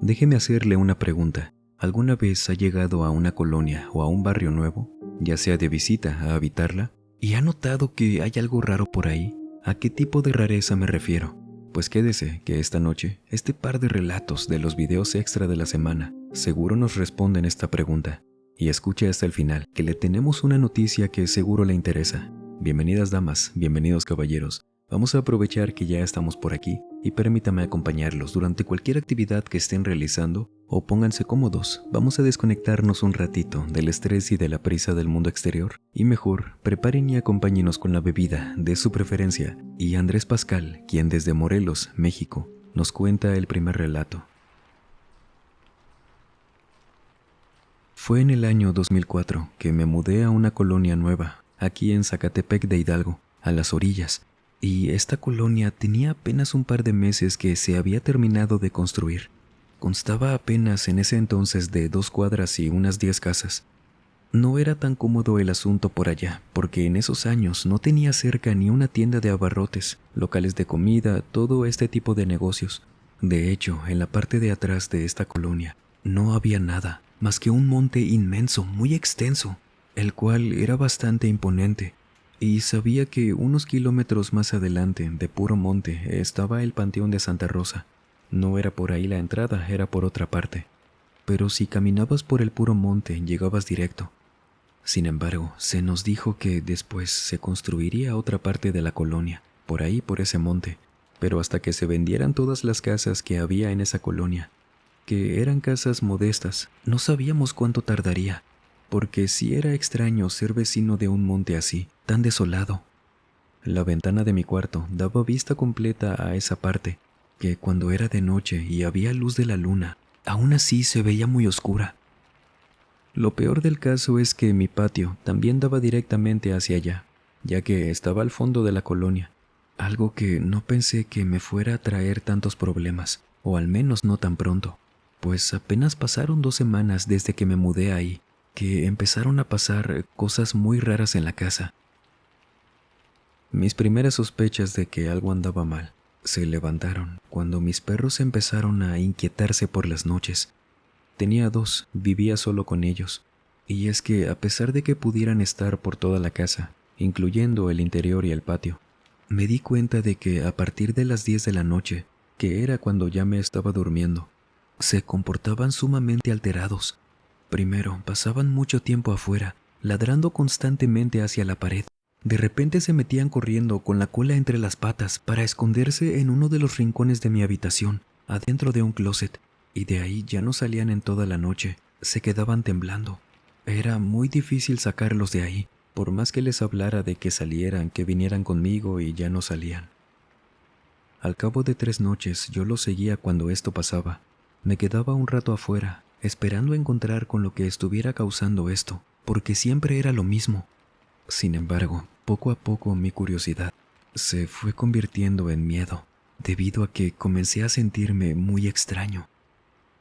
Déjeme hacerle una pregunta. ¿Alguna vez ha llegado a una colonia o a un barrio nuevo, ya sea de visita a habitarla, y ha notado que hay algo raro por ahí? ¿A qué tipo de rareza me refiero? Pues quédese que esta noche, este par de relatos de los videos extra de la semana seguro nos responden esta pregunta. Y escuche hasta el final, que le tenemos una noticia que seguro le interesa. Bienvenidas damas, bienvenidos caballeros. Vamos a aprovechar que ya estamos por aquí y permítame acompañarlos durante cualquier actividad que estén realizando o pónganse cómodos. Vamos a desconectarnos un ratito del estrés y de la prisa del mundo exterior y mejor preparen y acompáñenos con la bebida de su preferencia y Andrés Pascal, quien desde Morelos, México, nos cuenta el primer relato. Fue en el año 2004 que me mudé a una colonia nueva, aquí en Zacatepec de Hidalgo, a las orillas, y esta colonia tenía apenas un par de meses que se había terminado de construir. Constaba apenas en ese entonces de 2 cuadras y unas 10 casas. No era tan cómodo el asunto por allá, porque en esos años no tenía cerca ni una tienda de abarrotes, locales de comida, todo este tipo de negocios. De hecho, en la parte de atrás de esta colonia no había nada, más que un monte inmenso, muy extenso, el cual era bastante imponente. Y sabía que unos kilómetros más adelante, de puro monte, estaba el Panteón de Santa Rosa. No era por ahí la entrada, era por otra parte. Pero si caminabas por el puro monte, llegabas directo. Sin embargo, se nos dijo que después se construiría otra parte de la colonia, por ahí por ese monte, pero hasta que se vendieran todas las casas que había en esa colonia, que eran casas modestas, no sabíamos cuánto tardaría, porque sí era extraño ser vecino de un monte así, tan desolado. La ventana de mi cuarto daba vista completa a esa parte, que cuando era de noche y había luz de la luna, aún así se veía muy oscura. Lo peor del caso es que mi patio también daba directamente hacia allá, ya que estaba al fondo de la colonia, algo que no pensé que me fuera a traer tantos problemas, o al menos no tan pronto, pues apenas pasaron 2 semanas desde que me mudé ahí, que empezaron a pasar cosas muy raras en la casa. Mis primeras sospechas de que algo andaba mal se levantaron cuando mis perros empezaron a inquietarse por las noches. Tenía 2, vivía solo con ellos, y es que a pesar de que pudieran estar por toda la casa, incluyendo el interior y el patio, me di cuenta de que a partir de las 10 de la noche, que era cuando ya me estaba durmiendo, se comportaban sumamente alterados. Primero, pasaban mucho tiempo afuera, ladrando constantemente hacia la pared. De repente se metían corriendo con la cola entre las patas para esconderse en uno de los rincones de mi habitación, adentro de un closet, y de ahí ya no salían en toda la noche, se quedaban temblando. Era muy difícil sacarlos de ahí, por más que les hablara de que salieran, que vinieran conmigo y ya no salían. Al cabo de 3 noches yo los seguía cuando esto pasaba. Me quedaba un rato afuera, esperando encontrar con lo que estuviera causando esto, porque siempre era lo mismo. Sin embargo, poco a poco mi curiosidad se fue convirtiendo en miedo, debido a que comencé a sentirme muy extraño.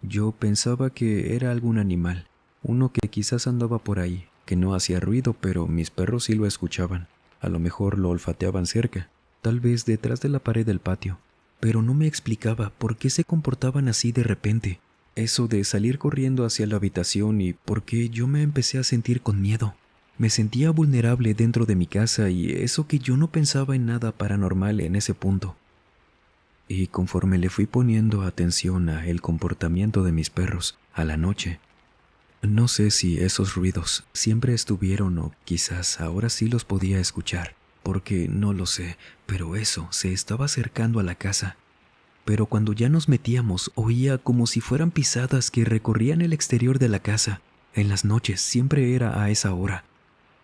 Yo pensaba que era algún animal, uno que quizás andaba por ahí, que no hacía ruido, pero mis perros sí lo escuchaban. A lo mejor lo olfateaban cerca, tal vez detrás de la pared del patio, pero no me explicaba por qué se comportaban así de repente. Eso de salir corriendo hacia la habitación y por qué yo me empecé a sentir con miedo. Me sentía vulnerable dentro de mi casa y eso que yo no pensaba en nada paranormal en ese punto. Y conforme le fui poniendo atención a el comportamiento de mis perros a la noche, no sé si esos ruidos siempre estuvieron o quizás ahora sí los podía escuchar, porque no lo sé, pero eso se estaba acercando a la casa. Pero cuando ya nos metíamos, oía como si fueran pisadas que recorrían el exterior de la casa. En las noches siempre era a esa hora.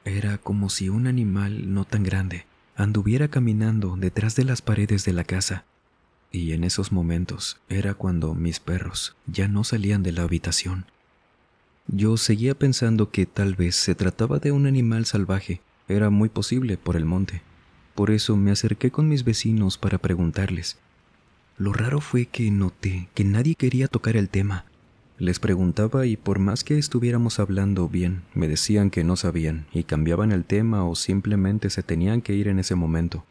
Era como si un animal no tan grande anduviera caminando detrás de las paredes de la casa. Y en esos momentos era cuando mis perros ya no salían de la habitación. Yo seguía pensando que tal vez se trataba de un animal salvaje, era muy posible por el monte. Por eso me acerqué con mis vecinos para preguntarles. Lo raro fue que noté que nadie quería tocar el tema. Les preguntaba y por más que estuviéramos hablando bien, me decían que no sabían y cambiaban el tema o simplemente se tenían que ir en ese momento.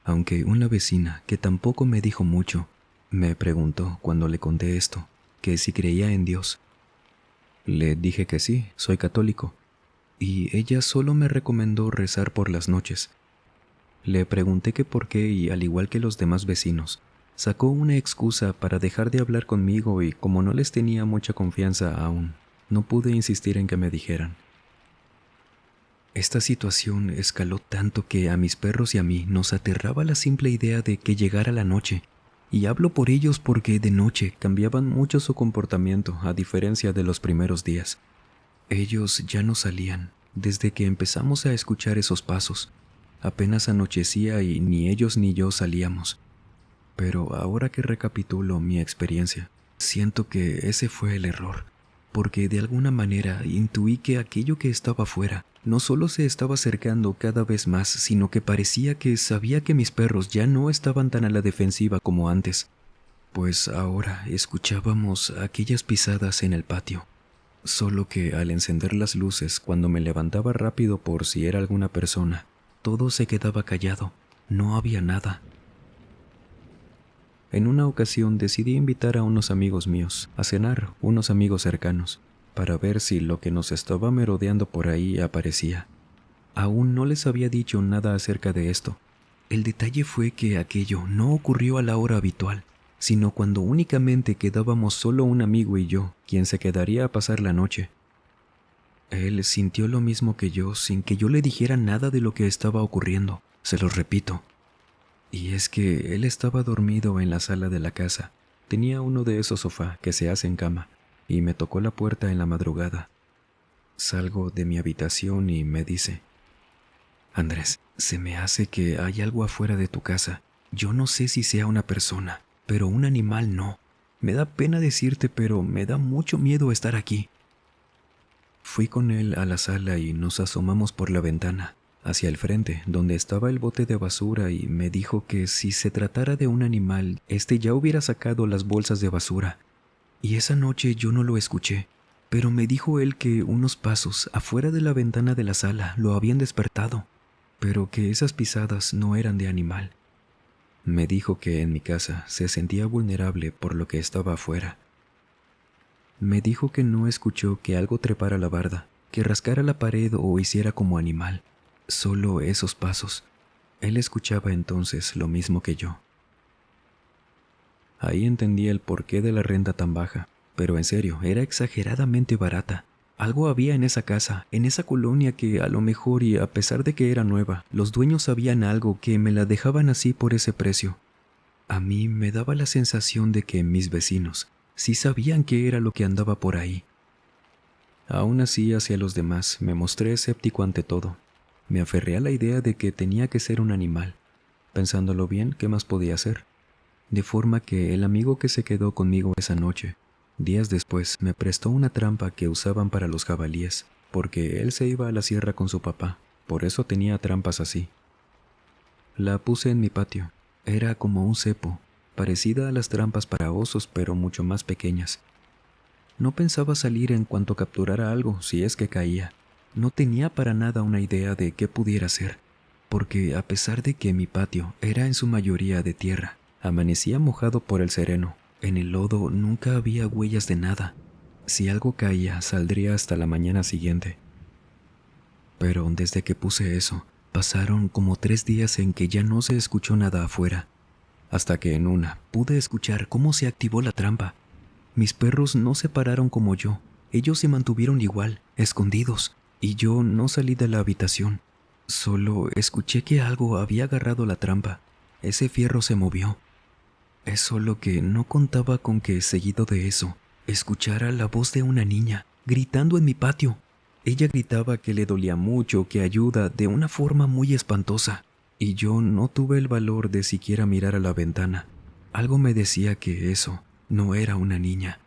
Aunque una vecina, que tampoco me dijo mucho, me preguntó cuando le conté esto, que si creía en Dios. Le dije que sí, soy católico, y ella solo me recomendó rezar por las noches. Le pregunté que por qué y, al igual que los demás vecinos, sacó una excusa para dejar de hablar conmigo, y como no les tenía mucha confianza aún, no pude insistir en que me dijeran. Esta situación escaló tanto que a mis perros y a mí nos aterraba la simple idea de que llegara la noche, y hablo por ellos porque de noche cambiaban mucho su comportamiento a diferencia de los primeros días. Ellos ya no salían desde que empezamos a escuchar esos pasos. Apenas anochecía y ni ellos ni yo salíamos. Pero ahora que recapitulo mi experiencia, siento que ese fue el error, porque de alguna manera intuí que aquello que estaba afuera no solo se estaba acercando cada vez más, sino que parecía que sabía que mis perros ya no estaban tan a la defensiva como antes, pues ahora escuchábamos aquellas pisadas en el patio. Solo que al encender las luces, cuando me levantaba rápido por si era alguna persona, todo se quedaba callado, no había nada. En una ocasión decidí invitar a unos amigos míos a cenar, unos amigos cercanos, para ver si lo que nos estaba merodeando por ahí aparecía. Aún no les había dicho nada acerca de esto. El detalle fue que aquello no ocurrió a la hora habitual, sino cuando únicamente quedábamos solo un amigo y yo, quien se quedaría a pasar la noche. Él sintió lo mismo que yo sin que yo le dijera nada de lo que estaba ocurriendo, se los repito. Y es que él estaba dormido en la sala de la casa. Tenía uno de esos sofás que se hacen cama, y me tocó la puerta en la madrugada. Salgo de mi habitación y me dice: Andrés, se me hace que hay algo afuera de tu casa. Yo no sé si sea una persona, pero un animal no. Me da pena decirte, pero me da mucho miedo estar aquí. Fui con él a la sala y nos asomamos por la ventana, hacia el frente, donde estaba el bote de basura, y me dijo que si se tratara de un animal, este ya hubiera sacado las bolsas de basura. Y esa noche yo no lo escuché, pero me dijo él que unos pasos afuera de la ventana de la sala lo habían despertado, pero que esas pisadas no eran de animal. Me dijo que en mi casa se sentía vulnerable por lo que estaba afuera. Me dijo que no escuchó que algo trepara la barda, que rascara la pared o hiciera como animal. Solo esos pasos. Él escuchaba entonces lo mismo que yo. Ahí entendí el porqué de la renta tan baja, pero en serio, era exageradamente barata. Algo había en esa casa, en esa colonia, que a lo mejor, y a pesar de que era nueva, los dueños sabían algo que me la dejaban así por ese precio. A mí me daba la sensación de que mis vecinos sí sabían qué era lo que andaba por ahí. Aún así, hacia los demás, me mostré escéptico ante todo. Me aferré a la idea de que tenía que ser un animal. Pensándolo bien, ¿qué más podía hacer? De forma que el amigo que se quedó conmigo esa noche, días después, me prestó una trampa que usaban para los jabalíes, porque él se iba a la sierra con su papá, por eso tenía trampas así. La puse en mi patio. Era como un cepo, parecida a las trampas para osos, pero mucho más pequeñas. No pensaba salir en cuanto capturara algo, si es que caía. No tenía para nada una idea de qué pudiera ser, porque a pesar de que mi patio era en su mayoría de tierra, amanecía mojado por el sereno. En el lodo nunca había huellas de nada. Si algo caía, saldría hasta la mañana siguiente. Pero desde que puse eso, pasaron como 3 días en que ya no se escuchó nada afuera, hasta que en una pude escuchar cómo se activó la trampa. Mis perros no se pararon como yo, ellos se mantuvieron igual, escondidos, y yo no salí de la habitación. Solo escuché que algo había agarrado la trampa. Ese fierro se movió. Es solo que no contaba con que, seguido de eso, escuchara la voz de una niña gritando en mi patio. Ella gritaba que le dolía mucho, que ayuda, de una forma muy espantosa, y yo no tuve el valor de siquiera mirar a la ventana. Algo me decía que eso no era una niña.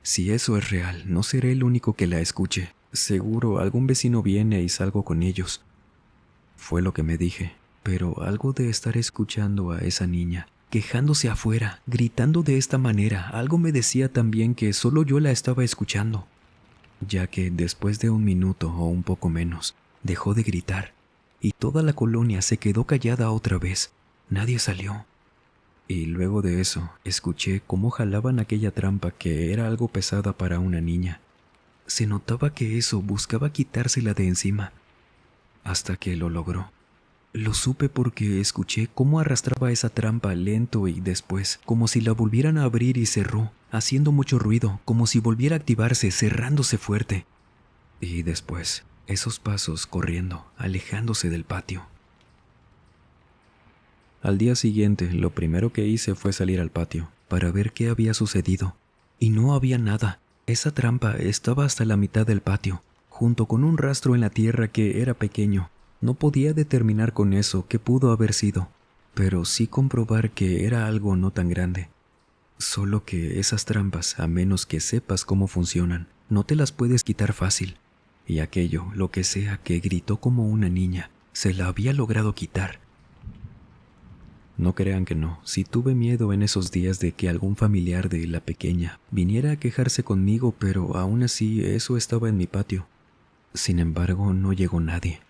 Si eso es real, no seré el único que la escuche. Seguro algún vecino viene y salgo con ellos. Fue lo que me dije, pero algo de estar escuchando a esa niña quejándose afuera, gritando de esta manera, algo me decía también que solo yo la estaba escuchando, ya que después de 1 minuto o un poco menos, dejó de gritar, y toda la colonia se quedó callada otra vez. Nadie salió. Y luego de eso, escuché cómo jalaban aquella trampa que era algo pesada para una niña. Se notaba que eso buscaba quitársela de encima, hasta que lo logró. Lo supe porque escuché cómo arrastraba esa trampa lento y después, como si la volvieran a abrir y cerró, haciendo mucho ruido, como si volviera a activarse, cerrándose fuerte. Y después, esos pasos corriendo, alejándose del patio. Al día siguiente, lo primero que hice fue salir al patio para ver qué había sucedido. Y no había nada. Esa trampa estaba hasta la mitad del patio, junto con un rastro en la tierra que era pequeño. No podía determinar con eso qué pudo haber sido, pero sí comprobar que era algo no tan grande. Solo que esas trampas, a menos que sepas cómo funcionan, no te las puedes quitar fácil. Y aquello, lo que sea que gritó como una niña, se la había logrado quitar. No crean que no, sí tuve miedo en esos días de que algún familiar de la pequeña viniera a quejarse conmigo, pero aún así eso estaba en mi patio. Sin embargo, no llegó nadie.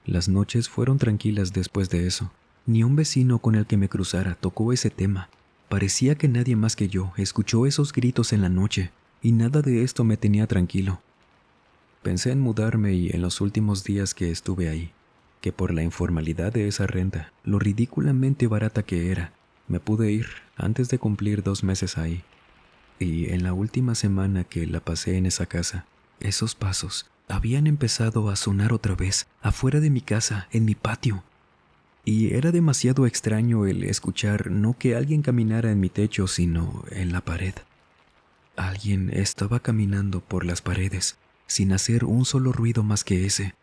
Las noches fueron tranquilas después de eso. Ni un vecino con el que me cruzara tocó ese tema. Parecía que nadie más que yo escuchó esos gritos en la noche, y nada de esto me tenía tranquilo. Pensé en mudarme y en los últimos días que estuve ahí, que por la informalidad de esa renta, lo ridículamente barata que era, me pude ir antes de cumplir 2 meses ahí. Y en la última semana que la pasé en esa casa, esos pasos habían empezado a sonar otra vez afuera de mi casa, en mi patio. Y era demasiado extraño el escuchar no que alguien caminara en mi techo, sino en la pared. Alguien estaba caminando por las paredes, sin hacer un solo ruido más que ese.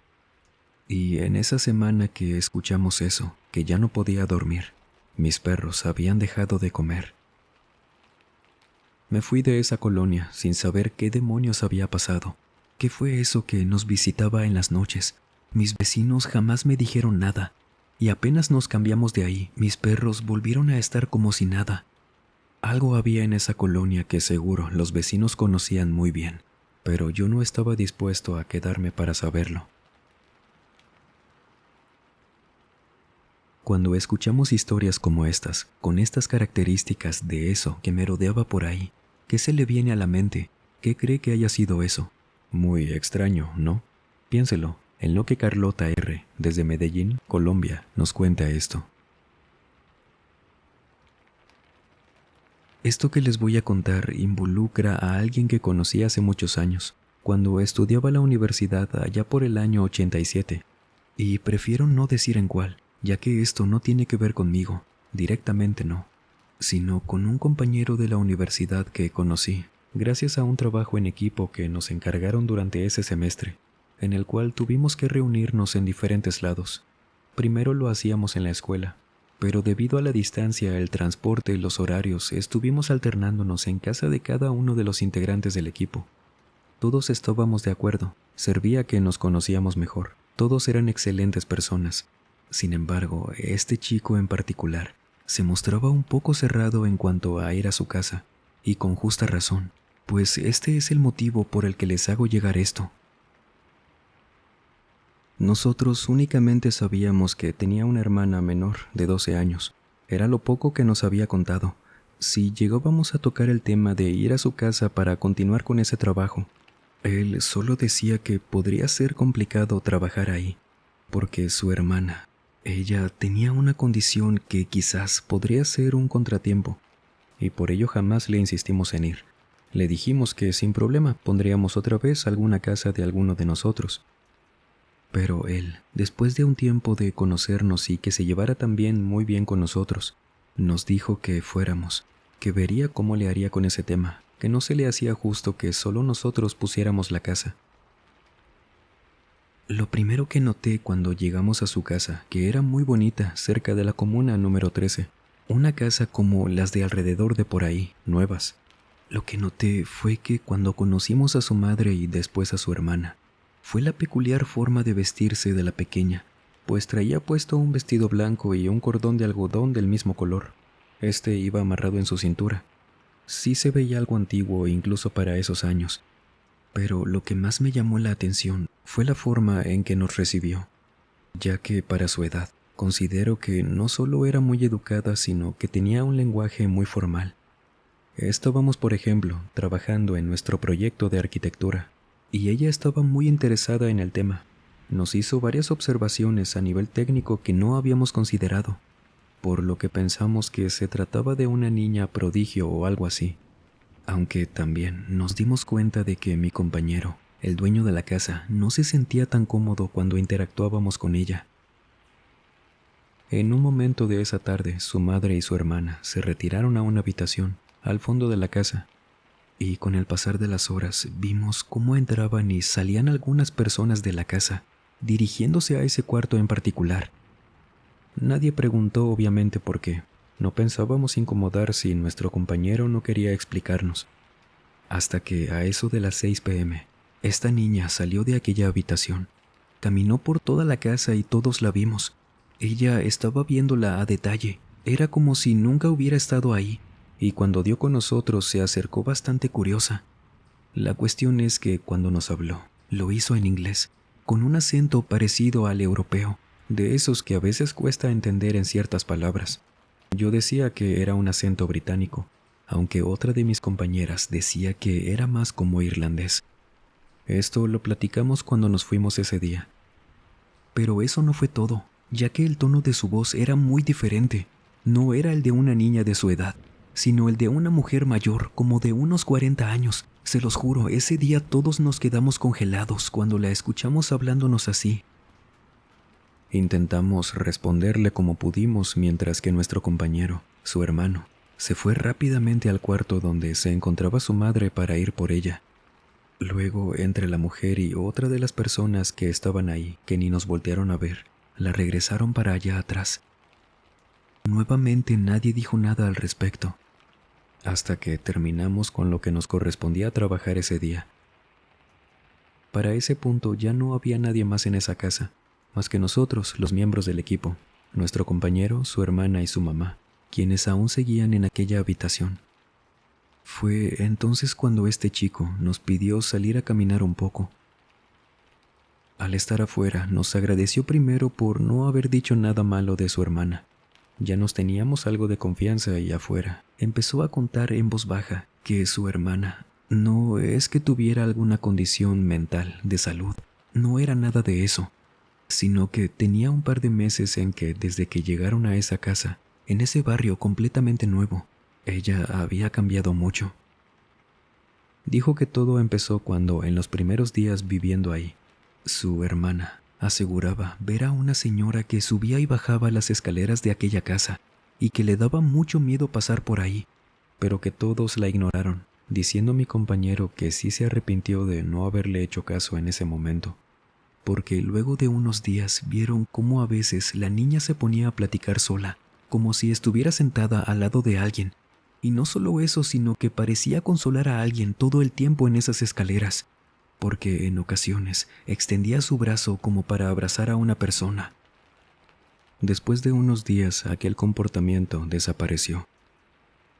Y en esa semana que escuchamos eso, que ya no podía dormir, mis perros habían dejado de comer. Me fui de esa colonia sin saber qué demonios había pasado. ¿Qué fue eso que nos visitaba en las noches? Mis vecinos jamás me dijeron nada, y apenas nos cambiamos de ahí, mis perros volvieron a estar como si nada. Algo había en esa colonia que seguro los vecinos conocían muy bien, pero yo no estaba dispuesto a quedarme para saberlo. Cuando escuchamos historias como estas, con estas características de eso que merodeaba por ahí, ¿qué se le viene a la mente? ¿Qué cree que haya sido eso? Muy extraño, ¿no? Piénselo, en lo que Carlota R., desde Medellín, Colombia, nos cuenta esto. Esto que les voy a contar involucra a alguien que conocí hace muchos años, cuando estudiaba la universidad allá por el año 87, y prefiero no decir en cuál, ya que esto no tiene que ver conmigo, directamente no, sino con un compañero de la universidad que conocí, gracias a un trabajo en equipo que nos encargaron durante ese semestre, en el cual tuvimos que reunirnos en diferentes lados. Primero lo hacíamos en la escuela, pero debido a la distancia, el transporte y los horarios, estuvimos alternándonos en casa de cada uno de los integrantes del equipo. Todos estábamos de acuerdo, servía que nos conocíamos mejor, todos eran excelentes personas. Sin embargo, este chico en particular se mostraba un poco cerrado en cuanto a ir a su casa, y con justa razón, pues este es el motivo por el que les hago llegar esto. Nosotros únicamente sabíamos que tenía una hermana menor de 12 años. Era lo poco que nos había contado. Si llegábamos a tocar el tema de ir a su casa para continuar con ese trabajo, él solo decía que podría ser complicado trabajar ahí, porque su hermana, ella tenía una condición que quizás podría ser un contratiempo, y por ello jamás le insistimos en ir. Le dijimos que sin problema pondríamos otra vez alguna casa de alguno de nosotros. Pero él, después de un tiempo de conocernos y que se llevara también muy bien con nosotros, nos dijo que fuéramos, que vería cómo le haría con ese tema, que no se le hacía justo que solo nosotros pusiéramos la casa. Lo primero que noté cuando llegamos a su casa, que era muy bonita, cerca de la comuna número 13, una casa como las de alrededor de por ahí, nuevas. Lo que noté fue que cuando conocimos a su madre y después a su hermana, fue la peculiar forma de vestirse de la pequeña, pues traía puesto un vestido blanco y un cordón de algodón del mismo color. Este iba amarrado en su cintura. Sí se veía algo antiguo incluso para esos años, pero lo que más me llamó la atención fue la forma en que nos recibió, ya que para su edad, Considero que no solo era muy educada, sino que tenía un lenguaje muy formal. Estábamos, por ejemplo, trabajando en nuestro proyecto de arquitectura, y ella estaba muy interesada en el tema. Nos hizo varias observaciones a nivel técnico que no habíamos considerado, por lo que pensamos que se trataba de una niña prodigio o algo así. Aunque también nos dimos cuenta de que mi compañero, el dueño de la casa, no se sentía tan cómodo cuando interactuábamos con ella. En un momento de esa tarde, su madre y su hermana se retiraron a una habitación al fondo de la casa, y con el pasar de las horas vimos cómo entraban y salían algunas personas de la casa, dirigiéndose a ese cuarto en particular. Nadie preguntó obviamente por qué. No pensábamos incomodar si nuestro compañero no quería explicarnos. Hasta que a eso de las 6 p.m., esta niña salió de aquella habitación. Caminó por toda la casa y todos la vimos. Ella estaba viéndola a detalle. Era como si nunca hubiera estado ahí. Y cuando dio con nosotros se acercó bastante curiosa. La cuestión es que cuando nos habló, lo hizo en inglés, con un acento parecido al europeo, de esos que a veces cuesta entender en ciertas palabras. Yo decía que era un acento británico, aunque otra de mis compañeras decía que era más como irlandés. Esto lo platicamos cuando nos fuimos ese día. Pero eso no fue todo, ya que el tono de su voz era muy diferente. No era el de una niña de su edad, sino el de una mujer mayor, como de unos 40 años. Se los juro, ese día todos nos quedamos congelados cuando la escuchamos hablándonos así. Intentamos responderle como pudimos mientras que nuestro compañero, su hermano, se fue rápidamente al cuarto donde se encontraba su madre para ir por ella. Luego, entre la mujer y otra de las personas que estaban ahí, que ni nos voltearon a ver, la regresaron para allá atrás. Nuevamente nadie dijo nada al respecto, hasta que terminamos con lo que nos correspondía trabajar ese día. Para ese punto ya no había nadie más en esa casa, más que nosotros, los miembros del equipo, nuestro compañero, su hermana y su mamá, quienes aún seguían en aquella habitación. Fue entonces cuando este chico nos pidió salir a caminar un poco. Al estar afuera, nos agradeció primero por no haber dicho nada malo de su hermana. Ya nos teníamos algo de confianza y afuera empezó a contar en voz baja que su hermana no es que tuviera alguna condición mental de salud, no era nada de eso, sino que tenía un par de meses en que desde que llegaron a esa casa, en ese barrio completamente nuevo, ella había cambiado mucho. Dijo que todo empezó cuando en los primeros días viviendo ahí, su hermana aseguraba ver a una señora que subía y bajaba las escaleras de aquella casa y que le daba mucho miedo pasar por ahí, pero que todos la ignoraron, diciendo mi compañero que sí se arrepintió de no haberle hecho caso en ese momento, porque luego de unos días vieron cómo a veces la niña se ponía a platicar sola, como si estuviera sentada al lado de alguien, y no solo eso, sino que parecía consolar a alguien todo el tiempo en esas escaleras, porque en ocasiones extendía su brazo como para abrazar a una persona. Después de unos días, aquel comportamiento desapareció.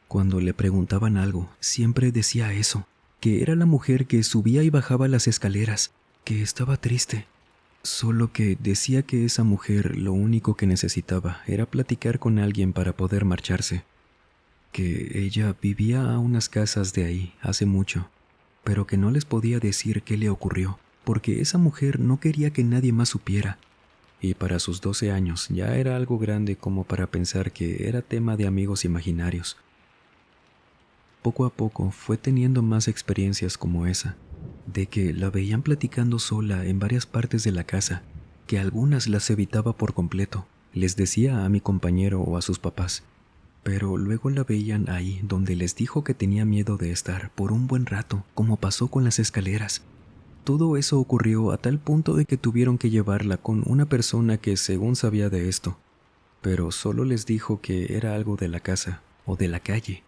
Cuando le preguntaban algo, siempre decía eso, que era la mujer que subía y bajaba las escaleras, que estaba triste. Solo que decía que esa mujer lo único que necesitaba era platicar con alguien para poder marcharse, que ella vivía a unas casas de ahí hace mucho, pero que no les podía decir qué le ocurrió, porque esa mujer no quería que nadie más supiera, y para sus 12 años ya era algo grande como para pensar que era tema de amigos imaginarios. Poco a poco fue teniendo más experiencias como esa, de que la veían platicando sola en varias partes de la casa, que algunas las evitaba por completo, les decía a mi compañero o a sus papás, pero luego la veían ahí donde les dijo que tenía miedo de estar por un buen rato, como pasó con las escaleras. Todo eso ocurrió a tal punto de que tuvieron que llevarla con una persona que según sabía de esto, pero solo les dijo que era algo de la casa o de la calle,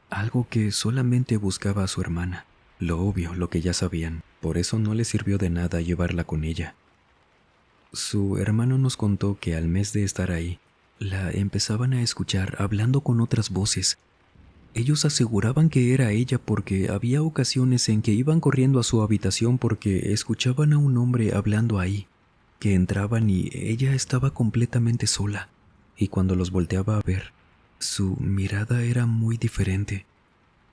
algo que solamente buscaba a su hermana. Lo obvio, lo que ya sabían, por eso no les sirvió de nada llevarla con ella. Su hermano nos contó que al mes de estar ahí, la empezaban a escuchar hablando con otras voces. Ellos aseguraban que era ella porque había ocasiones en que iban corriendo a su habitación porque escuchaban a un hombre hablando ahí, que entraban y ella estaba completamente sola. y cuando los volteaba a ver, su mirada era muy diferente.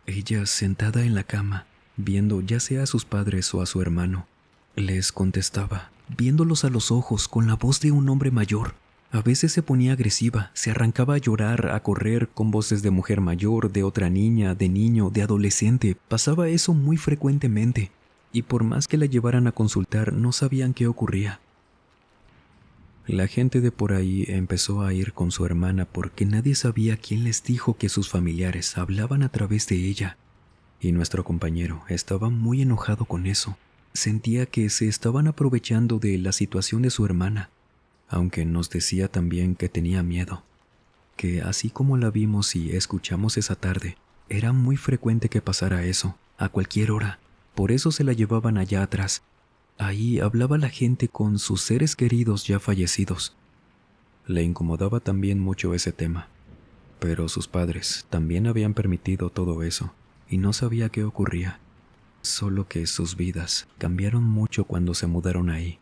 Ella, sentada en la cama, viendo ya sea a sus padres o a su hermano, les contestaba, viéndolos a los ojos con la voz de un hombre mayor. A veces se ponía agresiva, se arrancaba a llorar, a correr con voces de mujer mayor, de otra niña, de niño, de adolescente. Pasaba eso muy frecuentemente, y por más que la llevaran a consultar, no sabían qué ocurría. La gente de por ahí empezó a ir con su hermana porque nadie sabía quién les dijo que sus familiares hablaban a través de ella. Y nuestro compañero estaba muy enojado con eso. Sentía que se estaban aprovechando de la situación de su hermana, aunque nos decía también que tenía miedo, que así como la vimos y escuchamos esa tarde, era muy frecuente que pasara eso, a cualquier hora. Por eso se la llevaban allá atrás. Ahí hablaba la gente con sus seres queridos ya fallecidos. Le incomodaba también mucho ese tema, pero sus padres también habían permitido todo eso, y no sabía qué ocurría. Solo que sus vidas cambiaron mucho cuando se mudaron ahí.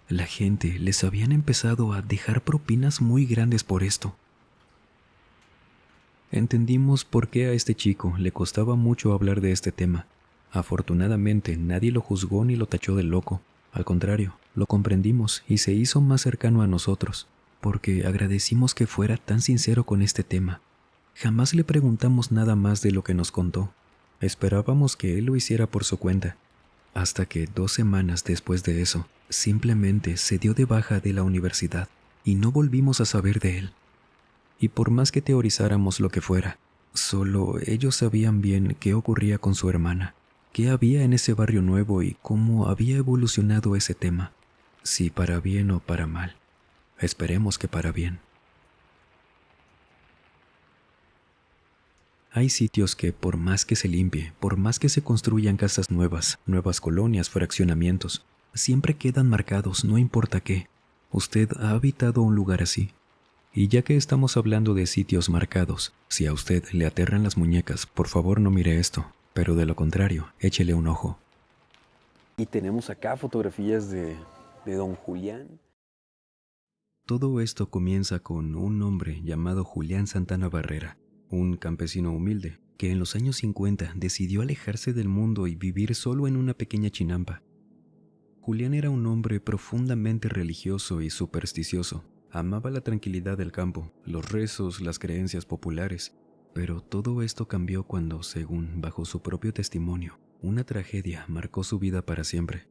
La gente les habían empezado a dejar propinas muy grandes por esto. Entendimos por qué a este chico le costaba mucho hablar de este tema. Afortunadamente, nadie lo juzgó ni lo tachó de loco. Al contrario, lo comprendimos y se hizo más cercano a nosotros, porque agradecimos que fuera tan sincero con este tema. Jamás le preguntamos nada más de lo que nos contó. Esperábamos que él lo hiciera por su cuenta, hasta que 2 semanas después de eso, simplemente se dio de baja de la universidad y no volvimos a saber de él. Y por más que teorizáramos lo que fuera, solo ellos sabían bien qué ocurría con su hermana, qué había en ese barrio nuevo y cómo había evolucionado ese tema, si para bien o para mal. Esperemos que para bien. Hay sitios que por más que se limpie, por más que se construyan casas nuevas, nuevas colonias, fraccionamientos, siempre quedan marcados, no importa qué. Usted ha habitado un lugar así. Y ya que estamos hablando de sitios marcados, si a usted le aterran las muñecas, por favor no mire esto, pero de lo contrario, échele un ojo. Y tenemos acá fotografías de don Julián. Todo esto comienza con un hombre llamado Julián Santana Barrera, un campesino humilde que en los años 50 decidió alejarse del mundo y vivir solo en una pequeña chinampa. Julián era un hombre profundamente religioso y supersticioso. Amaba la tranquilidad del campo, los rezos, las creencias populares. Pero todo esto cambió cuando, según bajo su propio testimonio, una tragedia marcó su vida para siempre.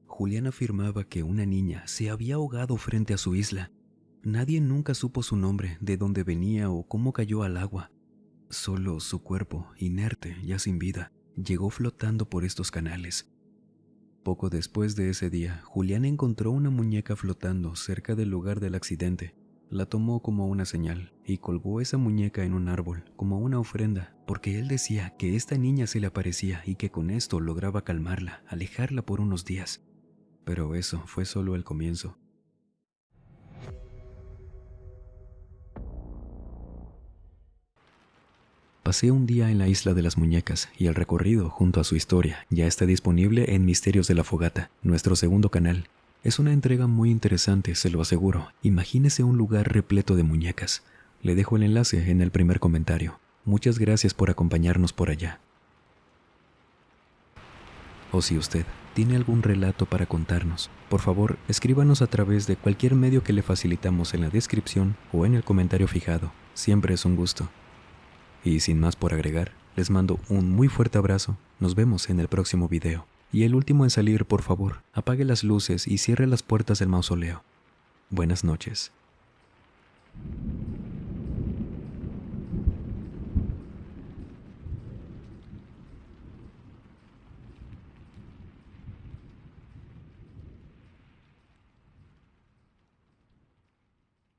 Julián afirmaba que una niña se había ahogado frente a su isla. Nadie nunca supo su nombre, de dónde venía o cómo cayó al agua. Solo su cuerpo, inerte, ya sin vida, llegó flotando por estos canales. Poco después de ese día, Julián encontró una muñeca flotando cerca del lugar del accidente. La tomó como una señal y colgó esa muñeca en un árbol, como una ofrenda, porque él decía que esta niña se le aparecía y que con esto lograba calmarla, alejarla por unos días. Pero eso fue solo el comienzo. Pasé un día en la Isla de las Muñecas y el recorrido junto a su historia ya está disponible en Misterios de la Fogata, nuestro segundo canal. Es una entrega muy interesante, se lo aseguro. Imagínese un lugar repleto de muñecas. Le dejo el enlace en el primer comentario. Muchas gracias por acompañarnos por allá. O si usted tiene algún relato para contarnos, por favor, escríbanos a través de cualquier medio que le facilitamos en la descripción o en el comentario fijado. Siempre es un gusto. Y sin más por agregar, les mando un muy fuerte abrazo. Nos vemos en el próximo video. Y el último en salir, por favor, apague las luces y cierre las puertas del mausoleo. Buenas noches.